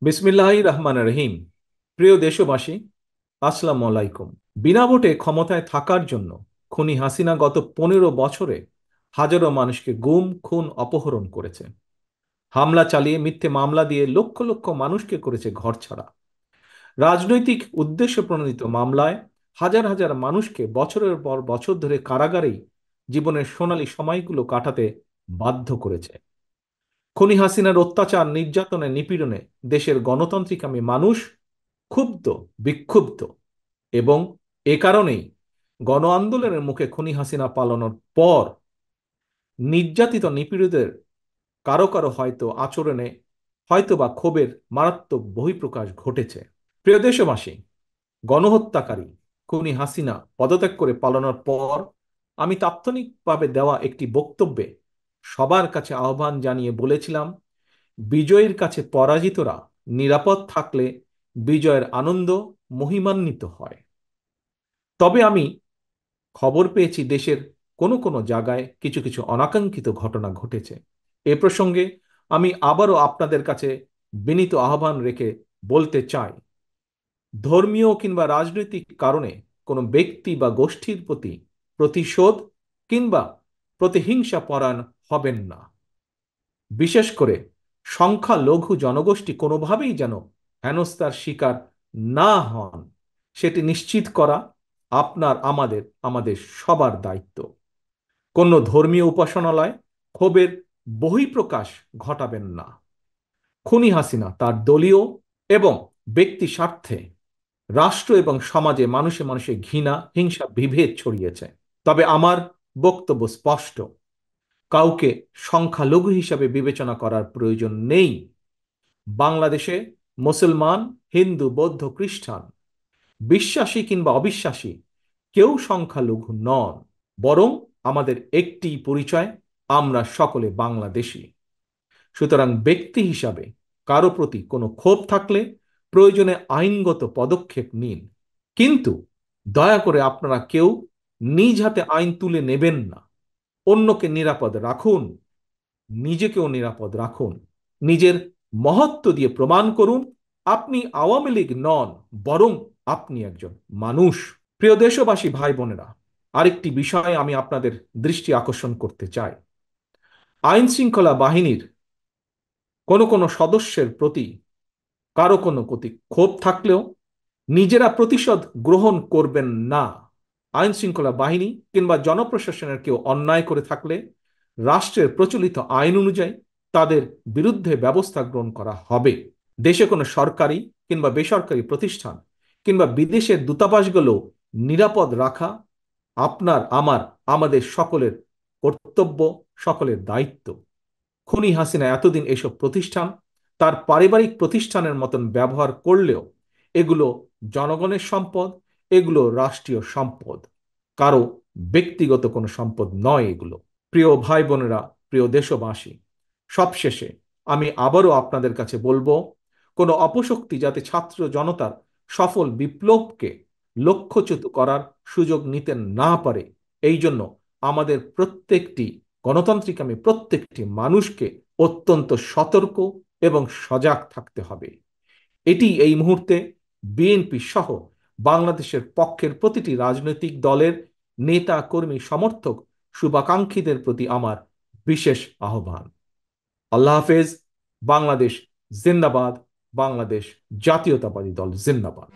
বিসমিল্লাহির রহমান রহিম। প্রিয় দেশবাসী, আসসালামু আলাইকুম। বিনা ভোটে ক্ষমতায় থাকার জন্য খুনি হাসিনা গত 15 বছরে হাজারো মানুষকে গুম খুন অপহরণ করেছে। হামলা চালিয়ে মিথ্যে মামলা দিয়ে লক্ষ লক্ষ মানুষকে করেছে ঘরছাড়া। রাজনৈতিক উদ্দেশ্য প্রণোদিত মামলায় হাজার হাজার মানুষকে বছরের পর বছর ধরে কারাগারেই জীবনের সোনালী সময়গুলো কাটাতে বাধ্য করেছে। খুনি হাসিনার অত্যাচার নির্যাতনে নিপীড়নে দেশের গণতান্ত্রিকামী মানুষ ক্ষুব্ধ, বিক্ষুব্ধ এবং এ কারণেই গণ আন্দোলনের মুখে খুনি হাসিনা পালানোর পর নির্যাতিত নিপীড়িতদের কারো কারো হয়তো আচরণে হয়তো বা ক্ষোভের মারাত্মক বহিঃপ্রকাশ ঘটেছে। প্রিয় দেশবাসী, গণহত্যাকারী খুনি হাসিনা পদত্যাগ করে পালানোর পর আমি তাৎক্ষণিকভাবে দেওয়া একটি বক্তব্যে সবার কাছে আহ্বান জানিয়ে বলেছিলাম, বিজয়ের কাছে পরাজিতরা নিরাপদ থাকলে বিজয়ের আনন্দ মহিমান্বিত হয়। তবে আমি খবর পেয়েছি দেশের কোনো কোনো জায়গায় কিছু কিছু অনাকাঙ্ক্ষিত ঘটনা ঘটেছে। এ প্রসঙ্গে আমি আবারও আপনাদের কাছে বিনীত আহ্বান রেখে বলতে চাই, ধর্মীয় কিংবা রাজনৈতিক কারণে কোনো ব্যক্তি বা গোষ্ঠীর প্রতি প্রতিশোধ কিংবা প্রতিহিংসা পরায়ণ হবেন না। বিশেষ করে সংখ্যালঘু জনগোষ্ঠী কোনোভাবেই যেন হেনস্থার শিকার না হন, সেটি নিশ্চিত করা আপনার আমাদের আমাদের সবার দায়িত্ব। কোনো ধর্মীয় উপাসনালয় ক্ষোভের বহিঃপ্রকাশ ঘটাবেন না। খুনি হাসিনা তার দলীয় এবং ব্যক্তি স্বার্থে রাষ্ট্র এবং সমাজে মানুষে মানুষে ঘৃণা হিংসা বিভেদ ছড়িয়েছে। তবে আমার বক্তব্য স্পষ্ট, কাউকে সংখ্যালঘু হিসাবে বিবেচনা করার প্রয়োজন নেই। বাংলাদেশে মুসলমান, হিন্দু, বৌদ্ধ, খ্রিস্টান, বিশ্বাসী কিংবা অবিশ্বাসী কেউ সংখ্যালঘু নন, বরং আমাদের একটি পরিচয়, আমরা সকলে বাংলাদেশী। সুতরাং ব্যক্তি হিসাবে কারো প্রতি কোনো ক্ষোভ থাকলে প্রয়োজনে আইনগত পদক্ষেপ নিন, কিন্তু দয়া করে আপনারা কেউ নিজ হাতে আইন তুলে নেবেন না। অন্যকে নিরাপদ রাখুন, নিজেকেও নিরাপদ রাখুন। নিজের মহত্ব দিয়ে প্রমাণ করুন আপনি আওয়ামী লীগ নন, বরং আপনি একজন মানুষ। প্রিয় দেশবাসী, ভাই বোনেরা, আরেকটি বিষয়ে আমি আপনাদের দৃষ্টি আকর্ষণ করতে চাই। আইন শৃঙ্খলা বাহিনীর কোনো কোনো সদস্যের প্রতি কারো কোনো প্রতি ক্ষোভ থাকলেও নিজেরা প্রতিশোধ গ্রহণ করবেন না। আইন শৃঙ্খলা বাহিনী কিংবা জনপ্রশাসনের কেউ অন্যায় করে থাকলে রাষ্ট্রের প্রচলিত আইন অনুযায়ী তাদের বিরুদ্ধে ব্যবস্থা গ্রহণ করা হবে। দেশে কোনো সরকারি কিংবা বেসরকারি প্রতিষ্ঠান কিংবা বিদেশের দূতাবাসগুলো নিরাপদ রাখা আপনার আমার আমাদের সকলের কর্তব্য, সকলের দায়িত্ব। খুনি হাসিনা এতদিন এসব প্রতিষ্ঠান তার পারিবারিক প্রতিষ্ঠানের মতন ব্যবহার করলেও এগুলো জনগণের সম্পদ, এগুলো রাষ্ট্রীয় সম্পদ, কারো ব্যক্তিগত কোনো সম্পদ নয় এগুলো। প্রিয় ভাই বোনেরা, প্রিয় দেশবাসী, সবশেষে আমি আবারও আপনাদের কাছে বলবো, কোনো অপশক্তি যাতে ছাত্র জনতার সফল বিপ্লবকে লক্ষ্যচ্যুত করার সুযোগ নিতে না পারে, এই জন্য আমাদের প্রত্যেকটি গণতান্ত্রিকামী প্রত্যেকটি মানুষকে অত্যন্ত সতর্ক এবং সজাগ থাকতে হবে। এটি এই মুহূর্তে বিএনপি সহ বাংলাদেশের পক্ষের প্রতিটি রাজনৈতিক দলের নেতা কর্মী সমর্থক শুভাকাঙ্ক্ষীদের প্রতি আমার বিশেষ আহ্বান। আল্লাহ হাফেজ। বাংলাদেশ জিন্দাবাদ। বাংলাদেশ জাতীয়তাবাদী দল জিন্দাবাদ।